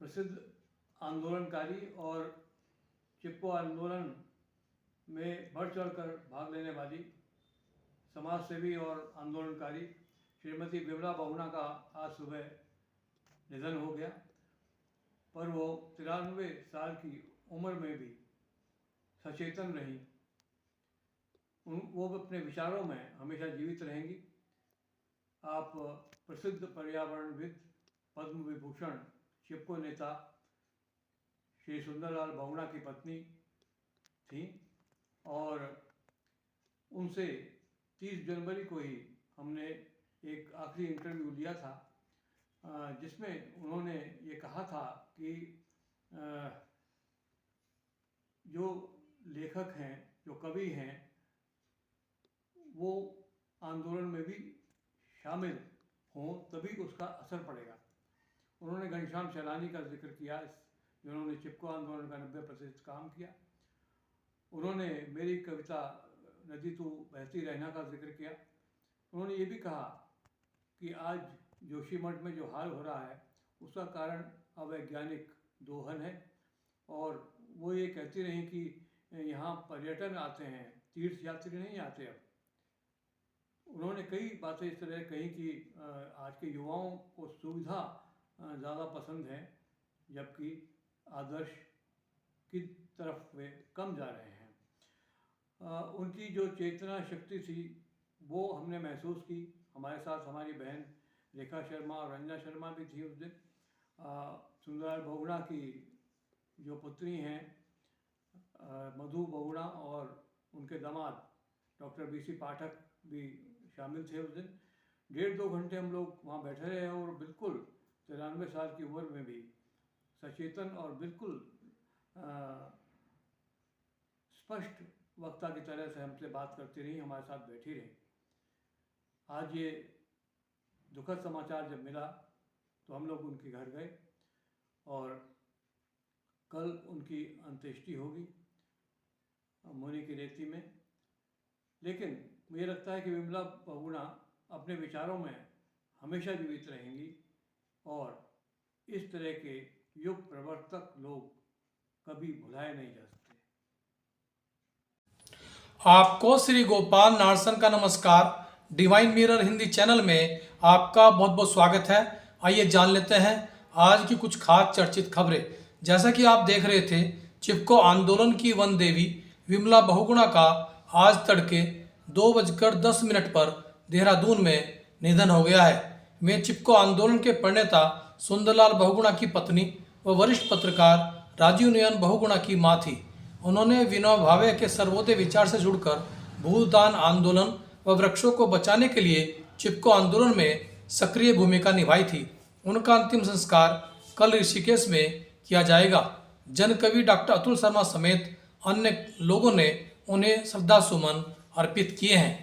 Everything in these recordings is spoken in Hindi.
प्रसिद्ध आंदोलनकारी और चिपको आंदोलन में बढ़ चढ़कर भाग लेने वाली समाज सेवी और आंदोलनकारी श्रीमती विमला बहुगुणा का आज सुबह निधन हो गया। पर वो 93 साल की उम्र में भी सचेतन रही। वो अपने विचारों में हमेशा जीवित रहेंगी। आप प्रसिद्ध पर्यावरणविद, पद्म विभूषण चिपको नेता श्री सुंदरलाल बहुगुणा की पत्नी थी और उनसे 30 जनवरी को ही हमने एक आखिरी इंटरव्यू लिया था, जिसमें उन्होंने ये कहा था कि जो लेखक हैं, जो कवि हैं, वो आंदोलन में भी शामिल हों तभी उसका असर पड़ेगा। उन्होंने घनश्याम सैलानी का जिक्र किया, जिन्होंने चिपको आंदोलन का 90% काम किया। उन्होंने मेरी कविता नदी तू बहती रहना का जिक्र किया। उन्होंने ये भी कहा कि आज जोशीमठ में जो हाल हो रहा है उसका कारण अवैज्ञानिक दोहन है, और वो ये कहती रही कि यहाँ पर्यटन आते हैं, तीर्थ यात्री नहीं आते। अब उन्होंने कई बातें इस तरह कही कि आज के युवाओं को सुविधा ज़्यादा पसंद है, जबकि आदर्श की तरफ वे कम जा रहे हैं। उनकी जो चेतना शक्ति थी वो हमने महसूस की। हमारे साथ हमारी बहन रेखा शर्मा और रंजना शर्मा भी थी उस दिन। सुंदरलाल बहुगुणा की जो पुत्री हैं मधु बहुगुणा और उनके दामाद डॉक्टर BC पाठक भी शामिल थे उस दिन। 1.5-2 घंटे हम लोग वहाँ बैठे रहे और बिल्कुल 93 साल की उम्र में भी सचेतन और बिल्कुल स्पष्ट वक्ता की तरह से हमसे बात करती रही, हमारे साथ बैठी रही। आज ये दुखद समाचार जब मिला तो हम लोग उनके घर गए और कल उनकी अंत्येष्टि होगी मोनी की रेती में। लेकिन मुझे लगता है कि विमला बहुगुणा अपने विचारों में हमेशा जीवित रहेंगी और इस तरह के युग प्रवर्तक लोग कभी भुलाए नहीं जा सकते। आपको श्री गोपाल नारसन का नमस्कार। डिवाइन मिरर हिंदी चैनल में आपका बहुत बहुत स्वागत है। आइए जान लेते हैं आज की कुछ खास चर्चित खबरें। जैसा कि आप देख रहे थे, चिपको आंदोलन की वन देवी विमला बहुगुणा का आज तड़के 2:10 पर देहरादून में निधन हो गया है। वे चिपको आंदोलन के प्रणेता सुंदरलाल बहुगुणा की पत्नी व वरिष्ठ पत्रकार राजीव नयन बहुगुणा की मां थी। उन्होंने विनोबा भावे के सर्वोदय विचार से जुड़कर भूदान आंदोलन व वृक्षों को बचाने के लिए चिपको आंदोलन में सक्रिय भूमिका निभाई थी। उनका अंतिम संस्कार कल ऋषिकेश में किया जाएगा। जन कवि डॉक्टर अतुल शर्मा समेत अन्य लोगों ने उन्हें श्रद्धा सुमन अर्पित किए हैं।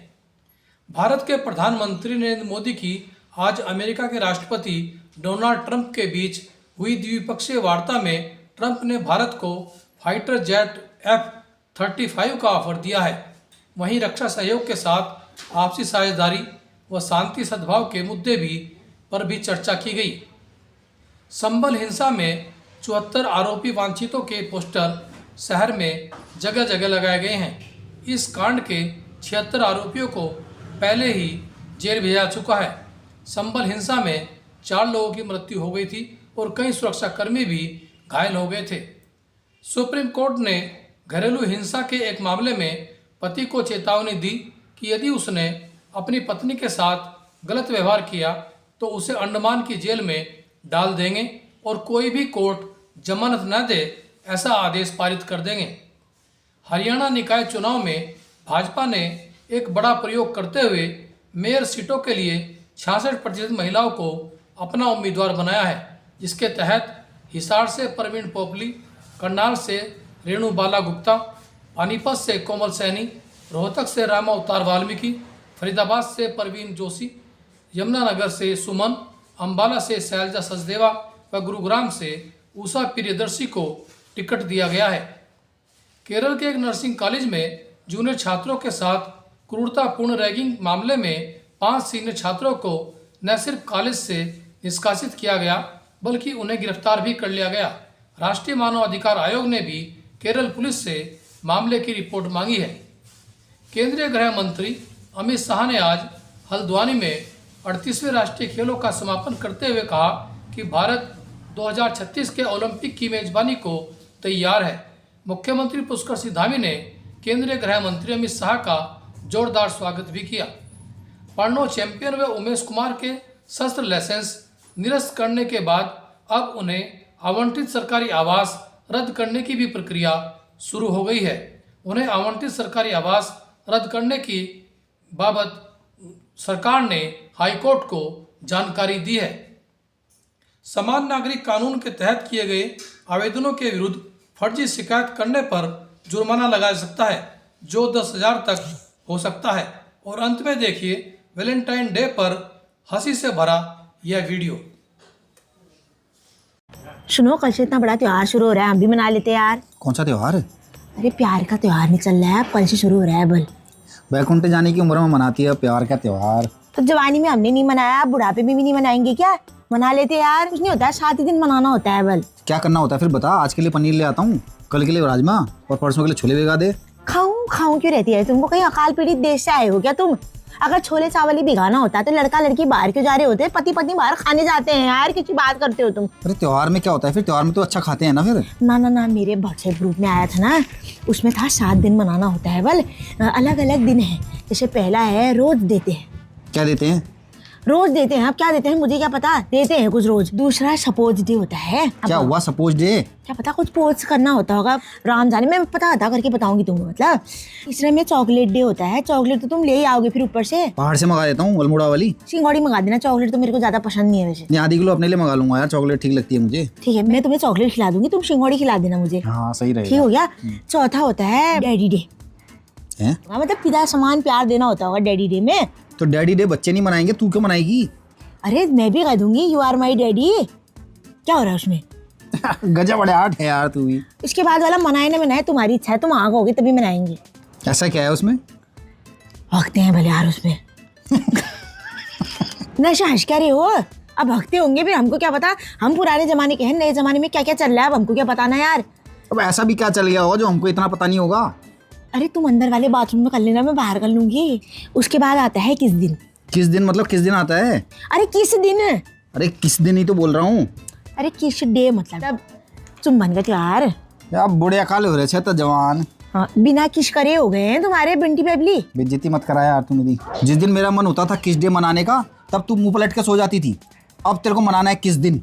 भारत के प्रधानमंत्री नरेंद्र मोदी की आज अमेरिका के राष्ट्रपति डोनाल्ड ट्रंप के बीच हुई द्विपक्षीय वार्ता में ट्रंप ने भारत को फाइटर जेट F-35 का ऑफर दिया है। वहीं रक्षा सहयोग के साथ आपसी साझेदारी व शांति सद्भाव के मुद्दे पर भी चर्चा की गई। संभल हिंसा में 74 आरोपी वांछितों के पोस्टर शहर में जगह जगह लगाए गए हैं। इस कांड के 76 आरोपियों को पहले ही जेल भेजा चुका है। संभल हिंसा में 4 लोगों की मृत्यु हो गई थी और कई सुरक्षाकर्मी भी घायल हो गए थे। सुप्रीम कोर्ट ने घरेलू हिंसा के एक मामले में पति को चेतावनी दी कि यदि उसने अपनी पत्नी के साथ गलत व्यवहार किया तो उसे अंडमान की जेल में डाल देंगे और कोई भी कोर्ट जमानत न दे ऐसा आदेश पारित कर देंगे। हरियाणा निकाय चुनाव में भाजपा ने एक बड़ा प्रयोग करते हुए मेयर सीटों के लिए 66% महिलाओं को अपना उम्मीदवार बनाया है, जिसके तहत हिसार से परवीन पोपली, करनाल से रेणु बाला गुप्ता, पानीपत से कोमल सैनी, रोहतक से रामा अवतार वाल्मीकि, फरीदाबाद से परवीन जोशी, यमुनानगर से सुमन, अंबाला से शैलजा सचदेवा व गुरुग्राम से उषा प्रियदर्शी को टिकट दिया गया है। केरल के एक नर्सिंग कॉलेज में जूनियर छात्रों के साथ क्रूरतापूर्ण रैगिंग मामले में 5 सीनियर छात्रों को न सिर्फ कॉलेज से निष्कासित किया गया बल्कि उन्हें गिरफ्तार भी कर लिया गया। राष्ट्रीय मानव अधिकार आयोग ने भी केरल पुलिस से मामले की रिपोर्ट मांगी है। केंद्रीय गृह मंत्री अमित शाह ने आज हल्द्वानी में 38वें राष्ट्रीय खेलों का समापन करते हुए कहा कि भारत 2036 के ओलंपिक की मेजबानी को तैयार है। मुख्यमंत्री पुष्कर सिंह धामी ने केंद्रीय गृह मंत्री अमित शाह का जोरदार स्वागत भी किया। पढ़नो चैंपियन व उमेश कुमार के शस्त्र लाइसेंस निरस्त करने के बाद अब उन्हें आवंटित सरकारी आवास रद्द करने की भी प्रक्रिया शुरू हो गई है। उन्हें आवंटित सरकारी आवास रद्द करने की बाबत सरकार ने हाईकोर्ट को जानकारी दी है। समान नागरिक कानून के तहत किए गए आवेदनों के विरुद्ध फर्जी शिकायत करने पर जुर्माना लगाया सकता है, जो 10,000 तक हो सकता है। और अंत में देखिए वैलेंटाइन डे पर हंसी से भरा यह वीडियो। सुनो, कल से इतना बड़ा त्योहार शुरू हो रहा है, हम भी मना लेते हैं यार। कौन सा त्योहार है? अरे प्यार का त्योहार नहीं चल रहा है, कल से शुरू हो रहा है। बल वैकुंठ जाने की उम्र में मनाती है प्यार का त्योहार। तो जवानी में हमने नहीं मनाया, बुढ़ापे में भी नहीं मनाएंगे क्या? मना लेते यार, कुछ नहीं होता है, 7 ही दिन मनाना होता है। बल क्या करना होता है फिर बता। आज के लिए पनीर ले आता हूँ, कल के लिए राजमा और परसों के लिए छोले भिगा दे। खाऊं क्यों रहती है? तुमको कहीं अकाल पीड़ित देश से आए हो क्या तुम? अगर छोले चावल ही भिगाना होता है तो लड़का लड़की बाहर क्यों जा रहे होते? पति पत्नी बाहर खाने जाते हैं यार, किसी बात करते हो तुम। अरे त्योहार में क्या होता है फिर? त्योहार में तो अच्छा खाते हैं ना फिर। ना, मेरे व्हाट्सएप ग्रुप में आया था ना, उसमें था 7 दिन मनाना होता है। बल अलग अलग दिन है, जैसे पहला है रोज देते हैं। क्या देते हैं? रोज देते हैं। अब क्या देते हैं मुझे क्या पता, देते हैं कुछ रोज। दूसरा सपोज डे होता है। क्या हुआ सपोज डे? क्या पता कुछ पोज करना होता होगा, राम जाने, मैं पता करके बताऊंगी तुमको। मतलब तीसरे में चॉकलेट डे होता है। चॉकलेट तो तुम ले ही आओगे फिर ऊपर से। बाहर से मंगा देता हूँ, अल्मोड़ा वाली सिंगौड़ी मंगा देना। चॉकलेट तो मेरे को ज्यादा पसंद नहीं है वैसे। आधी किलो अपने लिए मंगा लूंगा यार, चॉकलेट ठीक लगती है मुझे। ठीक है, मैं तुम्हें चॉकलेट खिला दूंगी, तुम सिंगौड़ी खिला देना मुझे। हाँ सही रहेगा। ठीक हो गया। चौथा होता है डैडी डे। मतलब पिता समान प्यार देना होता होगा डैडी डे में। तो डैडी डे बच्चे नहीं मनाएंगे, तू क्यों मनाएगी? अरे मैं भी कह दूंगी यू आर माई डैडी। क्या हो रहा है उसमें? गजब बड़े आर्ट है यार तू भी। इसके बाद वाला मनाए ना मनाए तुम्हारी इच्छा है, तुम आगे होगे तभी मनाएंगे। ऐसा क्या है उसमें? भगते हैं भले यार उसमें। नशा हंस क्या रहे हो? अब भगते होंगे फिर, हमको क्या पता। हम पुराने जमाने के हैं, नए जमाने में क्या क्या चल रहा है अब हमको क्या पता ना यार। अब ऐसा भी क्या चल गया होगा जो हमको इतना पता नहीं होगा? अरे तुम अंदर वाले बाथरूम में कर लेना, मैं बाहर कर लूंगी। उसके बाद आता है किस दिन। किस दिन मतलब किस दिन आता है? अरे किस दिन? अरे किस दिन ही तो बोल रहा हूँ। अरे किस डे मतलब चुम्बन का त्योहार। यार बुढ़े अकाल हो रहे थे तो जवान। हाँ, बिना किस करे हो गए हैं तुम्हारे बंटी बेबली। बेइज्जती मत करा यार तू मेरी। जिस दिन मेरा मन होता था किस डे मनाने का, तब तू मुंह पलट के सो जाती थी। अब तेरे को मनाना है किस दिन?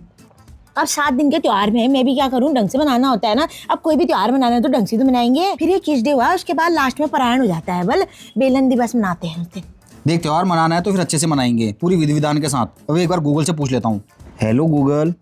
अब 7 दिन के त्योहार में मैं भी क्या करूं, ढंग से मनाना होता है ना। अब कोई भी त्योहार मनाना है तो ढंग से तो मनाएंगे। फिर ये किस डे हुआ, उसके बाद लास्ट में पारायण हो जाता है। बल बेलन दिवस मनाते हैं उस दिन। देख त्योहार मनाना है तो फिर अच्छे से मनाएंगे, पूरी विधि विधान के साथ। अब एक बार गूगल से पूछ लेता हूँ। Hello Google,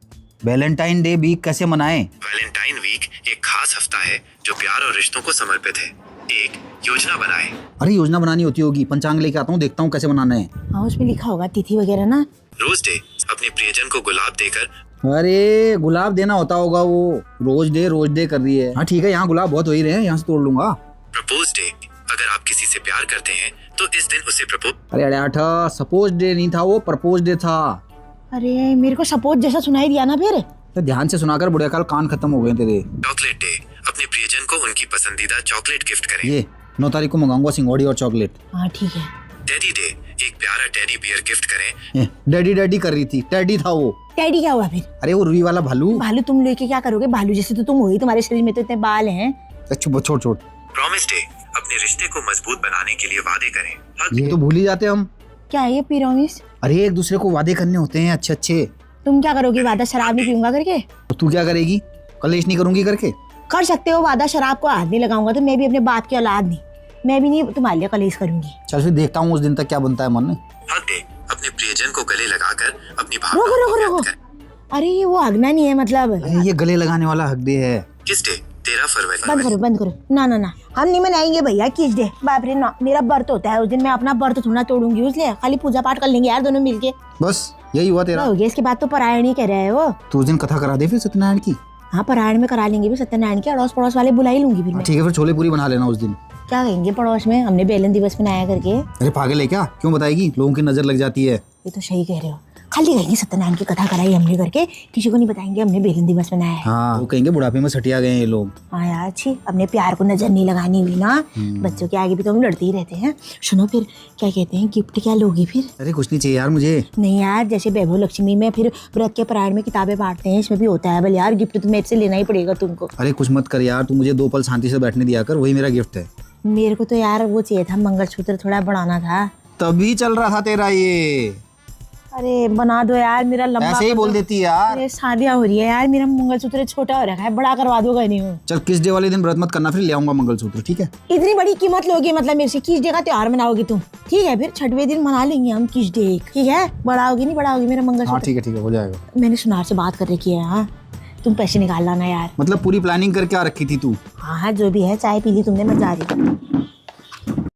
Valentine day week कैसे मनाएं? वैलेंटाइन वीक एक खास हफ्ता है जो प्यार और रिश्तों को समर्पित है। एक योजना बनाएं। अरे योजना बनानी होती होगी, पंचांग लेके आता हूँ, देखता हूँ कैसे बनाना है। हाँ उसमें लिखा होगा तिथि वगैरह ना। रोज डे अपने प्रियजन को गुलाब देकर। अरे गुलाब देना होता होगा वो। रोज डे कर रही है। हाँ ठीक है, यहाँ गुलाब बहुत हो ही रहे हैं, यहाँ से तोड़ लूंगा। प्रपोज डे, अगर आप किसी से प्यार करते हैं तो इस दिन उसे प्रपोज। अरे आठा, सपोज डे नहीं था वो, प्रपोज डे था। अरे मेरे को सपोज जैसा सुनाई दिया ना फिर। तो ध्यान से सुनाकर बुढ़े काल कान खत्म हो गए तेरे। चॉकलेट डे, अपने प्रियजन को उनकी पसंदीदा चॉकलेट गिफ्ट करें। ये 9 तारीख को मंगाऊंगा सिंगौड़ी और चॉकलेट। हाँ ठीक है। टेडी डे, एक प्यारा टेडी बियर गिफ्ट करें। डैडी कर रही थी, टेडी था वो। टेडी क्या हुआ फिर? अरे वो रुई वाला भालू। भालू तुम लेके क्या करोगे? भालू जैसे तो तुम हो ही, तुम्हारे शरीर में तो इतने बाल हैं। छोड़। प्रॉमिस डे, अपने रिश्ते को मजबूत बनाने के लिए वादे करें। ये तो भूल ही जाते हम। क्या है ये प्रॉमिस? अरे एक दूसरे को वादे करने होते हैं अच्छे। तुम क्या करोगे वादा? शराब नहीं पीऊंगा करके? तो तू क्या करेगी? कलेश नहीं करूंगी करके? कर सकते हो वादा, शराब को हाथ नहीं लगाऊंगा तो मैं भी अपने बाप की औलाद नहीं, मैं भी नहीं तुम्हारे लिए कलेश करूंगी। चल फिर देखता हूँ उस दिन तक क्या बनता है मन में। हग डे, अपने प्रियजन को गले लगाकर अपनी भावनाओं को रोको। व्यक्त करें। अरे ये वो हगना नहीं है मतलब। अरे ये गले लगाने वाला हक डे है। किस डे? 13 फरवरी। बंद करो। ना हम नहीं मनाएंगे भैया किस डे। बाप रे ना, मेरा व्रत होता है उस दिन, मैं अपना व्रत थोड़ा तोड़ूंगी, इसलिए खाली पूजा पाठ कर लेंगे यार दोनों मिलके। बस यही हुआ तेरा? हो गया, इसके बाद तो पारायण ही कह रहे हैं वो। तो उस दिन कथा करा दे फिर सत्यनारायण की। हाँ पारायण में करा लेंगे भी सत्यनारायण के, अड़ोस पड़ोस वाले बुला ही लूंगी फिर मैं। ठीक है फिर छोले पूरी बना लेना उस दिन। क्या कहेंगे पड़ोस में, हमने बेलन दिवस मनाया करके। अरे पागल है क्या? क्यों बताएगी? लोगों की नजर लग जाती है। ये तो सही कह रहे हो। खाली कहेंगे सत्यनारायण की कथा कराई हमने करके, किसी को नहीं बताएंगे हमने बेलन दिवस मनाया है। हाँ वो कहेंगे बुढ़ापे में सटिया गए हैं ये लोग। हाँ यार अच्छी, अपने प्यार को नजर नहीं लगानी हुई ना, बच्चों के आगे भी तो हम लड़ते ही रहते हैं। सुनो फिर क्या कहते हैं, गिफ्ट क्या लोगी फिर? अरे कुछ नहीं चाहिए यार मुझे। नहीं यार, जैसे वैभव लक्ष्मी में फिर व्रत के परायण में किताबें बांटते हैं, इसमें भी होता है। बल यार गिफ्ट तो मेरे से लेना ही पड़ेगा तुमको। अरे कुछ मत कर यार, तू मुझे 2 पल शांति से बैठने दिया कर, वही मेरा गिफ्ट है। मेरे को तो यार वो चाहिए था, मंगलसूत्र थोड़ा बढ़ाना था। तभी चल रहा था तेरा ये। अरे बना दो यार, मेरा लंबा ऐसे ही बोल देती यार। अरे शादियां हो रही है यार, मेरा मंगलसूत्र छोटा हो रखा है, बड़ा करवा दो नहीं हूँ। चल किस डे वाले दिन व्रत मत करना, फिर ले आऊंगा मंगलसूत्र, ठीक है? इतनी बड़ी कीमत लोगे मतलब मेरे से? किस डे का त्योहार मनाओगी तुम? ठीक है फिर छठवें दिन मना लेंगे हम किस डे, ठीक है? बढ़ाओगी नहीं बढ़ाओगी मेरा हाँ मंगलसूत्र? ठीक है हो जाएगा। मैंने सुनार से बात कर रखी है। हाँ तुम पैसे निकाल लाना यार। मतलब पूरी प्लानिंग करके आ रखी थी तू? हाँ जो भी है, चाय पी ली तुमने, मैं जा रही हूँ।